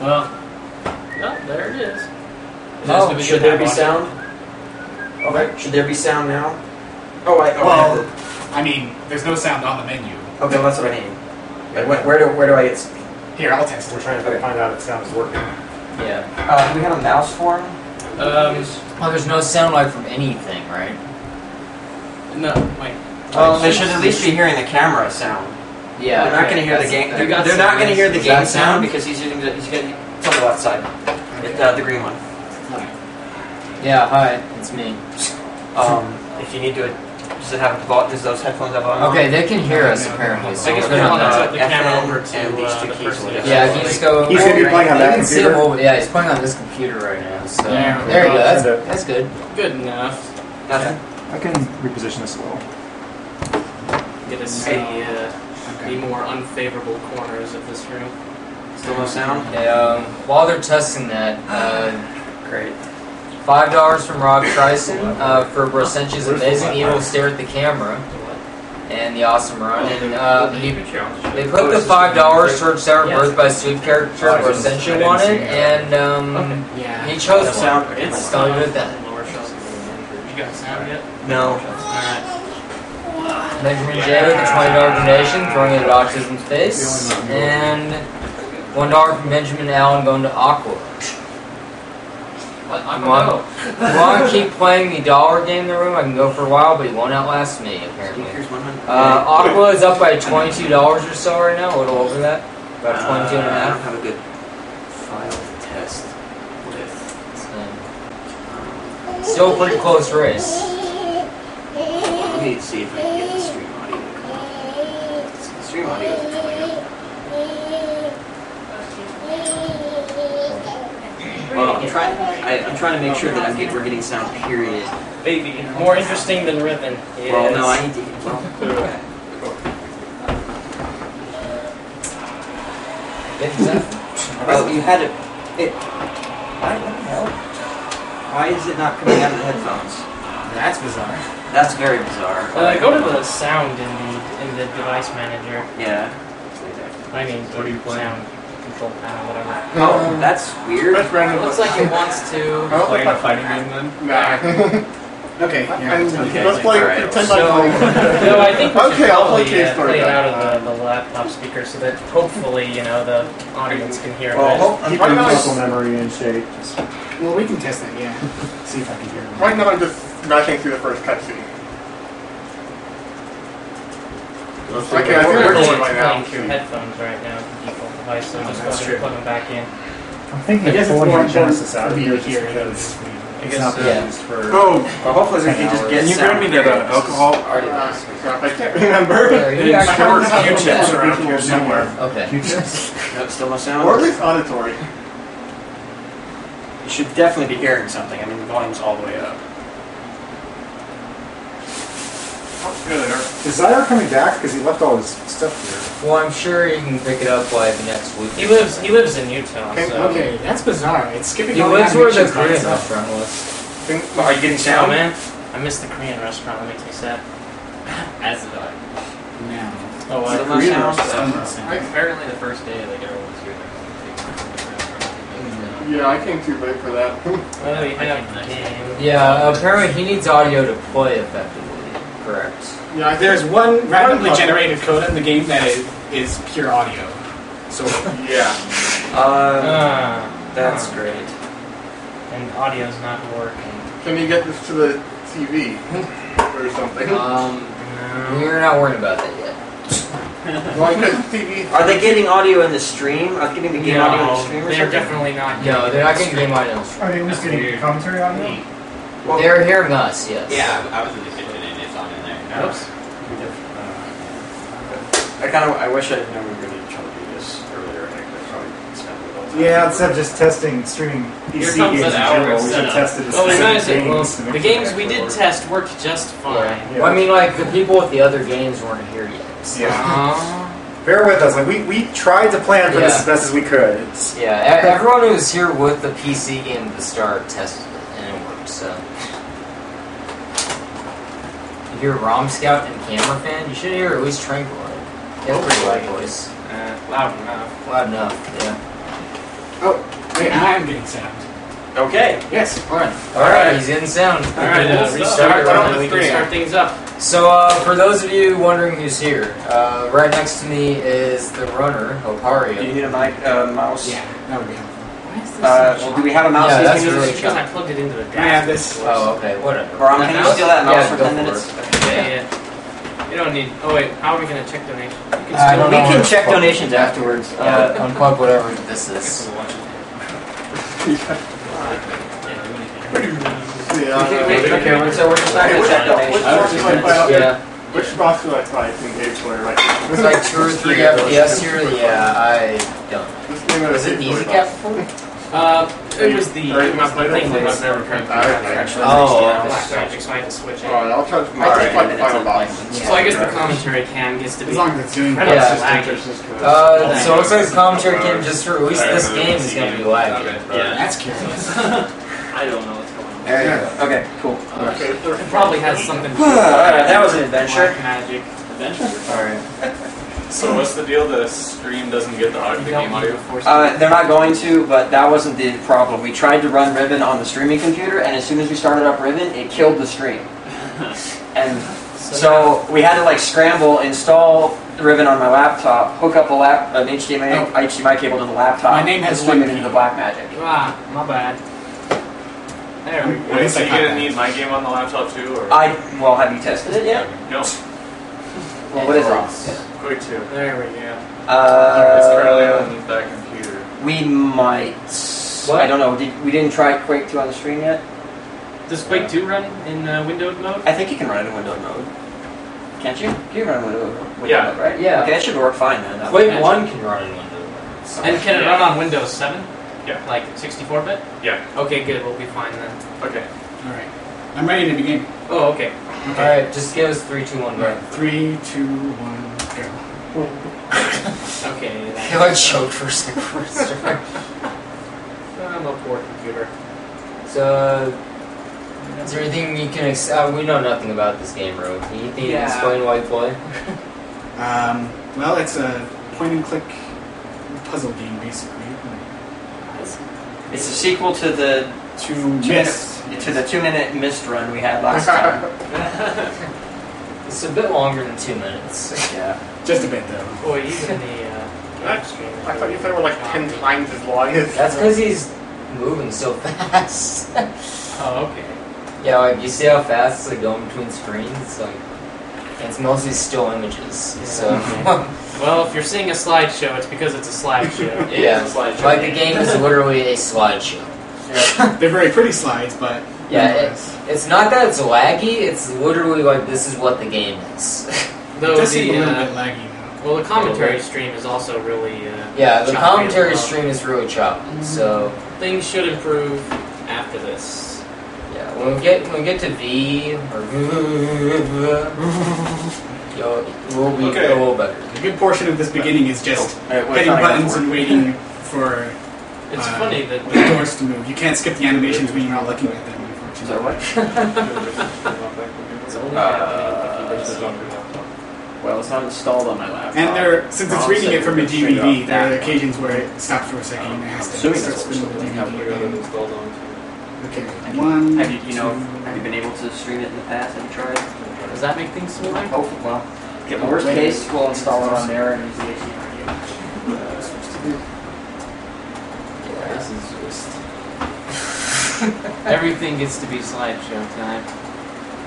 Well, oh, there it is. Oh, should there be sound? Okay. Should there be sound now? Oh, well, I mean, there's no sound on the menu. Okay, well, that's what I need. Like, where do I get? Here, I'll test. We're trying to find out if sound is working. Yeah. Do we have a mouse for him? Well, there's no sound like from anything, right? No, wait. Well, they should at least be hearing the camera sound. Yeah. They're not going to hear the game. They're not going to hear the game sound because he's using the. It's on the left side. The green one. Yeah. Hi, it's me. If you need to, does those headphones have on? Okay, they can hear us apparently. So I guess we're gonna the camera over to and these two the keys. person. Yeah, if you just go. He's going to be playing on that computer. Yeah, he's playing on this computer right now. So Yeah. there you go. That's good. Good enough. Nothing. I can reposition this a little. Get to see the more unfavorable corners of this room. Still no sound? Yeah, while they're testing that, Great. $5 from Rob Tryson for Brossenchi's Amazing Evil Stare at the Camera and the Awesome Run. And they put the $5 towards Sour Birth by Sweet character Brossenchi wanted, and he chose one. It's not good at that. You got sound yet? No. Alright. Benjamin J with a $20 donation, throwing it at Autism's face, and $1 from Benjamin Allen going to Aqua. You want to keep playing the dollar game in the room? I can go for a while, but he won't outlast me, apparently. Aqua is up by $22 or so right now, a little over that. About 22 and a I don't half. have a good file to test with. Still a pretty close race. Let me see if I can get the stream audio to come up. The stream audio isn't coming up. Well, I'm trying to make sure that we're getting sound, period. Baby, more interesting than Riven. Yes. Well, no, I need to. Well, you had it. What the hell? Why is it not coming out of the headphones? That's bizarre. That's very bizarre. Go to the sound in the device manager. Yeah. I mean, sound control panel, whatever. Oh, that's weird. It looks like it wants to. Playing a fighting game then? Nah. Okay. Yeah. Let's play Alright. pretend I'm playing. No, I think we Okay, should I'll play probably Cave Story play it then. out of the laptop speaker so that hopefully, the audience can hear it. Keep your muscle memory in shape. Well, we can test that, yeah. See if I can hear it. Right now I'm just smashing through the first cutscene. Okay, I think We're we're actually going right now. playing through headphones right now, the default device, so just go ahead and plug them back in. I'm thinking I guess of it's pulling more my Genesis important out for of me here to just hear it. because I it's guess not so. being used for... Oh, Well, hopefully we can just get can you sound. grab me that alcohol? Already does. Crap, I can't remember. Yeah, I have Q-tips around here somewhere. Okay. Nope, still no sound. Or at least auditory. You should definitely be hearing something. I mean, the volume's all the way up. Good, there. Is Zyre coming back? Because he left all his stuff here. Well, I'm sure you can pick it up like next week. He lives in Utah, so. Okay, that's bizarre. It's skipping He all lives the where the animations by Korean itself. restaurant was. Are you getting Oh sound? man, I missed the Korean restaurant. That makes me sad. As did I. No. Oh, Still what? no Korean sound? restaurant. Apparently the first day, like, everyone was here. Yeah, I came too late for that. Well, you have the game. Yeah, apparently he needs audio to play effectively. Correct. Yeah, I think There's one randomly generated code in the game that is pure audio. So, yeah. That's great. And audio's not working. Can you get this to the TV or something? We're not worrying about that yet. Well, because TV. Are they getting audio in the stream? Are they getting the game audio in the stream or they're something? definitely not. No, they're not getting game audio. Are they at least getting commentary on it? Well, They're hearing us, yes. Yeah, I was in the kitchen and it's on in there. Oops. I wish I had known we were going to try to do this earlier. I could probably spend a little time. Yeah, instead of just testing streaming Here PC comes games in an hour general, of we should setup. test it as Well, specific well, games. to make the sure games that we did works. test worked just fine. Yeah. Well, I mean, like, the people with the other games weren't here yet. So. Yeah. Bear with us. Like we tried to plan for this Yeah. as best as we could. It's, Yeah, everyone who was here with the PC game at the start tested it, and it worked, so. If you're a ROM Scout and Camera fan, you should hear at least Tranquilite. He has a pretty loud voice. Loud enough. Loud enough, yeah. oh, Wait, I am getting sound. Okay. Yes. Fine. Alright, he's getting sound. Alright, restart, and then we can start things up. So, for those of you wondering who's here, right next to me is the runner, Do you Opario. need a mic, mouse? Yeah, that would be helpful. Why is this Well, do we have a mouse? Yeah, you that's can use? really because I plugged it into the Can I have desk. this? Oh, okay, whatever. Ron, can you steal that mouse for go 10 minutes? Yeah. You don't need. Oh wait, how are we gonna check donations? You can I still don't We know. can check donations afterwards. Yeah, unplug whatever this is. Okay, so we're just not going to check donations. Yeah, Which boss do I play? I think Gabe Sawyer, right? it's like 2 or 3 FPS here. Yeah, I don't. This game of Was it Gabe Easy Sawyer Cap boss. before? It was the thing that I've never tried. Oh, Black Magic, so I had to switch it. Alright, I'll try to Alright. find the final boss. So I guess the commentary cam gets to be. As long as it's doing I that. don't Yeah. know, laggy. So it looks like the commentary came just for at least this game is going to be laggy. Yeah. That's curious. I don't know what's going on. There you go. Okay, cool. Okay, It probably has something to do Alright, that was an adventure. Black Magic. Alright. So what's the deal? The stream doesn't get the You don't game need audio? to force They're not going to, but that wasn't the problem. We tried to run Riven on the streaming computer, and as soon as we started up Riven, it killed the stream. And so we had to like scramble, install Riven on my laptop, hook up an HDMI cable to the laptop, My name has and stream one it into key. the Black Magic. Ah, my bad. There we go. Wait, so you I caught gonna that. need my game on the laptop too, or? Well, have you tested it yet? No. Well, what is it? Quick two. There we go. It's currently on that computer. We might. What? I don't know. We didn't try Quake 2 on the stream yet? Does Quake 2 run in windowed mode? I think you can run it in windowed mode. Can't you? You can run it in windowed Yeah. mode, right? Yeah. Okay, that should work fine then. Quake 1 can run in Windows. And can it run on Windows 7? Yeah. Like 64-bit? Yeah. Okay, good. We'll be fine then. Okay. Alright. I'm ready to begin. Oh, okay. Alright, just give us 3, 2, 1, go. Alright, 3, 2, 1, go. Okay. I feel like choked for a second. I'm a poor computer. So, is there anything you can we know nothing about this game, Rogue. Anything you can Yeah. explain why you play? Well, it's a point-and-click puzzle game, basically. It's a sequel to the 2-minute mist run we had last time. It's a bit longer than 2 minutes. Yeah. Just a bit, though. Boy, even the live stream. I thought you said they were like 10 times as long as. That's because he's moving so fast. Oh, okay. Yeah, like you see how fast it's like going between screens. It's like it's mostly still images. Yeah. So Well, if you're seeing a slideshow, it's because it's a slideshow. yeah, It's a slideshow. like the game is literally a slideshow. They're very pretty slides, but Yeah, nonetheless. it's not that it's laggy. It's literally like this is what the game is. It Though does seem a little bit the laggy, though. well, the commentary stream is also really Yeah, the choppy commentary as well. stream is really choppy. So Things should improve after this. yeah, when we get to V or we'll be Okay. a little better. A good portion of this beginning is just Alright, what's hitting not buttons gonna and waiting for It's funny that the doors to move. You can't skip the animations when you're not looking at them, Is that unfortunately. what? it's only happening if you just Well, it's not installed on my laptop. And since it's I'll reading set it from a it straight DVD, off there are that occasions where it stops for a second and it has to Assuming start that's what spinning the we're DVD again. installed on too. Okay, 1, Have you two, have you been able to stream it in the past? Have you tried? Does that make things smoother? Hopefully, well. Okay, the worst case, we'll install it on there and use the HDMI. This is just everything gets to be slideshow time.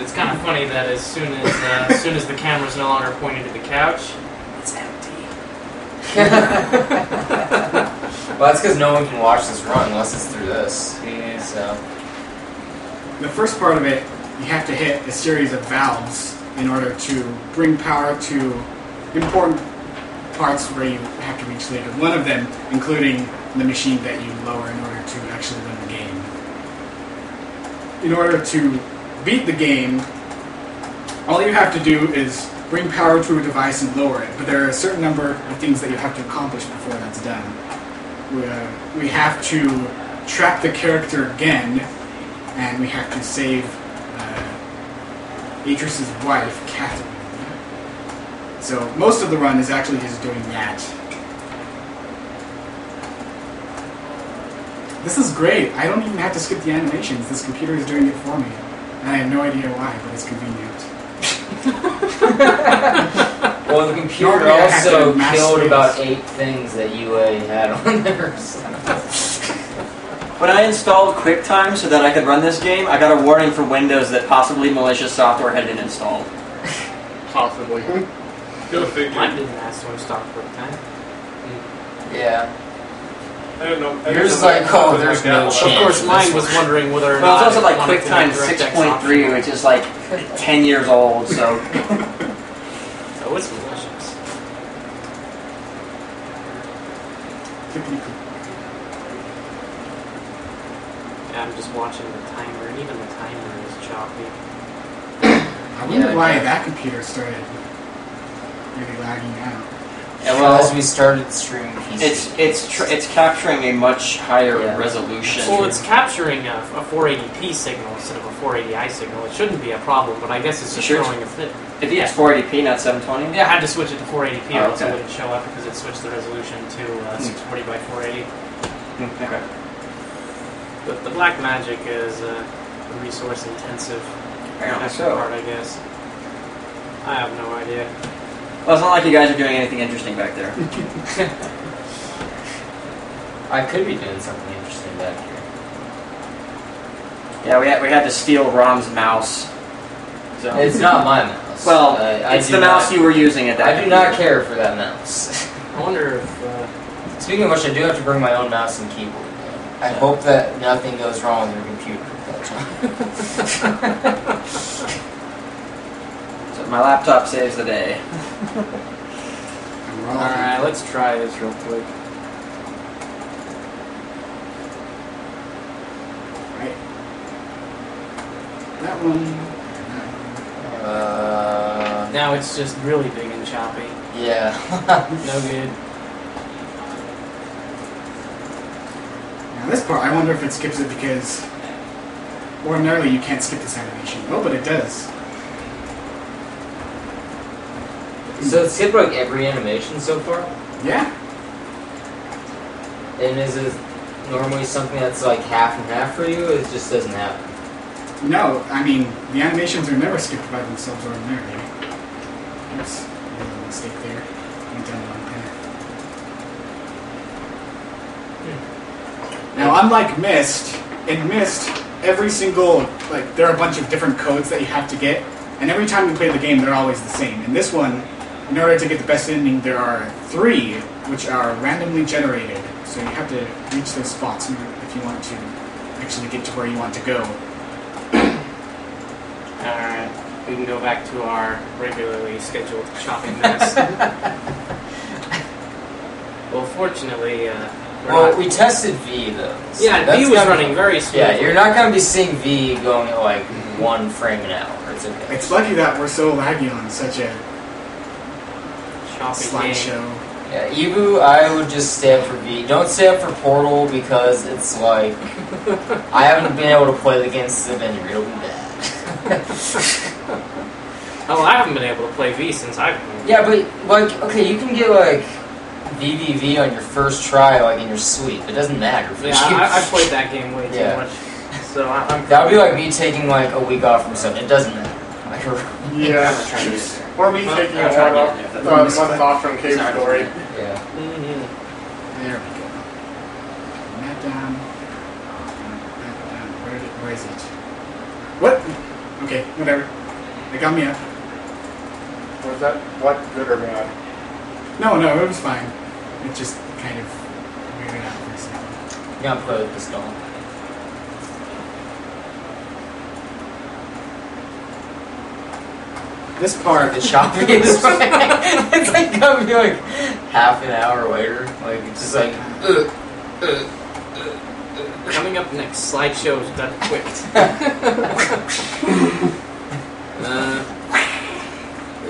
It's kind of funny that as soon as the camera's no longer pointed to the couch, it's empty. Well, that's because no one can watch this run unless it's through this. Yeah. So The first part of it, you have to hit a series of valves in order to bring power to important parts where you have to reach later. One of them including the machine that you lower in order to actually win the game. In order to beat the game, all you have to do is bring power to a device and lower it, but there are a certain number of things that you have to accomplish before that's done. We have to trap the character again, and we have to save Atris's wife, Catherine. So most of the run is actually just doing that. This is great. I don't even have to skip the animations. This computer is doing it for me. And I have no idea why, but it's convenient. Well, the computer Normally I have also to mass killed space. about 8 things that UA had on there. When I installed QuickTime so that I could run this game, I got a warning from Windows that possibly malicious software had been installed. Possibly. Go figure. Mine didn't ask to install QuickTime. Yeah. I don't know. Yours is like, oh, there's no Of chance. course, mine was wondering whether or Well, not. it's also like it wanted to QuickTime make DirectX 6.3, optional. which is like 10 years old, so... So it's malicious. Yeah, I'm just watching the timer, and even the timer is choppy. I wonder Yeah, why yeah. that computer started really lagging out. Yeah, well, As we started streaming PC. it's capturing a much higher Yeah. resolution. Well, it's capturing a 480p signal instead of a 480i signal. It shouldn't be a problem, but I guess it's just Sure. throwing a fit. If it's 480p, not 720? Yeah, I had to switch it to 480p, or Oh, else it okay. wouldn't show up because it switched the resolution to 640 by 480. Okay. But the black magic is resource intensive. Apparently That's so. the part, I guess. I have no idea. Well, it's not like you guys are doing anything interesting back there. I could be doing something interesting back here. Yeah, we had to steal Rom's mouse. So. It's not my mouse. Well, I it's do the mouse not- you were using at that I do not computer. care for that mouse. I wonder if... Speaking of which, I do have to bring my own mouse and keyboard. I hope that nothing goes wrong with your computer at that time. So my laptop saves the day. Alright, let's try this real quick. Right. That one. Now it's just really big and choppy. Yeah. No good. Now this part, I wonder if it skips it because ordinarily you can't skip this animation. Oh, but it does. So it's skipped like every animation so far? Yeah. And is it normally something that's like half and half for you, or it just doesn't happen? No, I mean, the animations are never skipped by themselves ordinarily. Oops, a little mistake there. Went down the wrong path. Now, unlike Myst, in Myst, every single, like, there are a bunch of different codes that you have to get, and every time you play the game, they're always the same. In this one, in order to get the best ending, there are 3, which are randomly generated. So you have to reach those spots if you want to actually get to where you want to go. Alright, we can go back to our regularly scheduled shopping mess. Well, fortunately, We tested V though. So yeah, that's V was gotta- running very smoothly. Yeah, you're not going to be seeing V going at like 1 frame an hour. It's okay. It's lucky that we're so laggy on such a shopping game. slideshow. Yeah, Ebu, I would just stay up for V. Don't stay up for Portal because it's like I haven't been able to play the game since I've been here. It'll be bad. Oh, I haven't been able to play V since I've been. Yeah, but like, okay, you can get like VVV on your first try, like in your sleep. It doesn't matter. For Yeah, you. I played that game way too Yeah. much. So I'm. That would be like me taking like a week off from something. It doesn't matter. Like, Yeah. I'm trying to get there. Or me taking a I'm trying to month get off, there. month off from Cave Sorry. Story. yeah. Mhm. There we go. That down. That down. Where is it? What? Okay, whatever. They got me up. Was that what good or bad? No, it was fine. It just kind of weirded out for a second. You gotta play with this doll. This part, The shopping is it's like gonna be like half an hour later. Like it's just like Coming up next, slideshows done quick.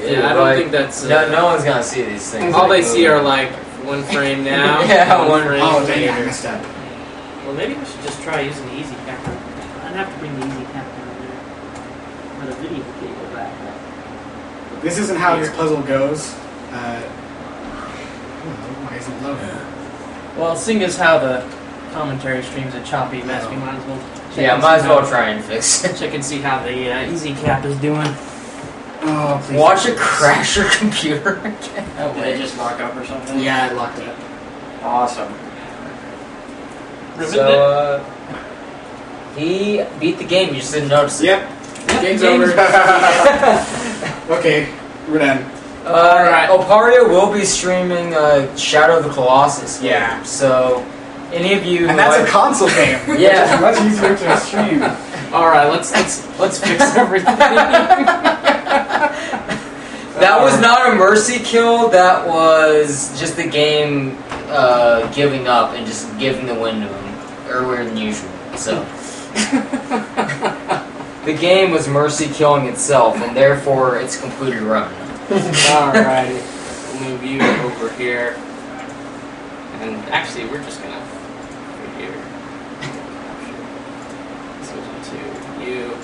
Yeah, I don't think that's. no one's gonna see these things. All like, they see are like 1 frame now. Yeah, one frame oh dang, I later. messed up. Well, maybe we should just try using the easy capture. I'd have to bring the easy capture over there. But a video cable back. This isn't how this puzzle goes. Why isn't it loading? Well, seeing as how the commentary stream's a choppy mess. We might as well. Yeah, might as well try and fix it. Check and see how the Easy Cap is doing. Oh, please. Watch it crash your computer again. Oh, Did it just lock up or something? Yeah, I locked it up. Awesome. So, he beat the game, you just didn't notice it. Yep. Game's over. Okay, we're done. Alright. Opario will be streaming Shadow of the Colossus. Yeah. So, any of you... And that's a console game. Yeah. Which is much easier to stream. Alright, let's fix everything. That was not a mercy kill, that was just the game giving up and just giving the win to him earlier than usual. So, the game was mercy killing itself, and therefore it's completed run. Alrighty. We'll move you over here. And actually, we're just gonna over here. Switch to you.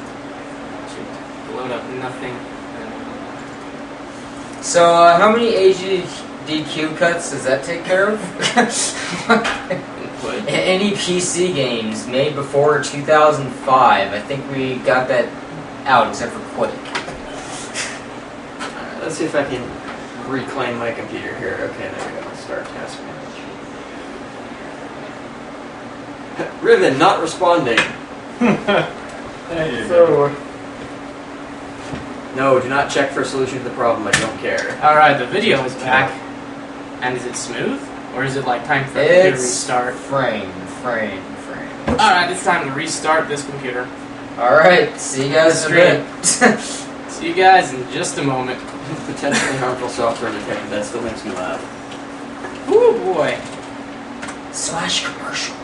Should load up nothing. So, how many AGDQ cuts does that take care of? Any PC games made before 2005, I think we got that out, except for Quake. Alright, let's see if I can reclaim my computer here. Okay, there we go. Start task manage. Riven not responding. There you go. No, do not check for a solution to the problem. I don't care. Alright, the video is back. And is it smooth? Or is it like time for it to restart? Frame. Alright, it's time to restart this computer. Alright, see you guys in a bit. See you guys in just a moment. Potentially harmful software detected. That still makes me laugh. Woo boy. / commercial.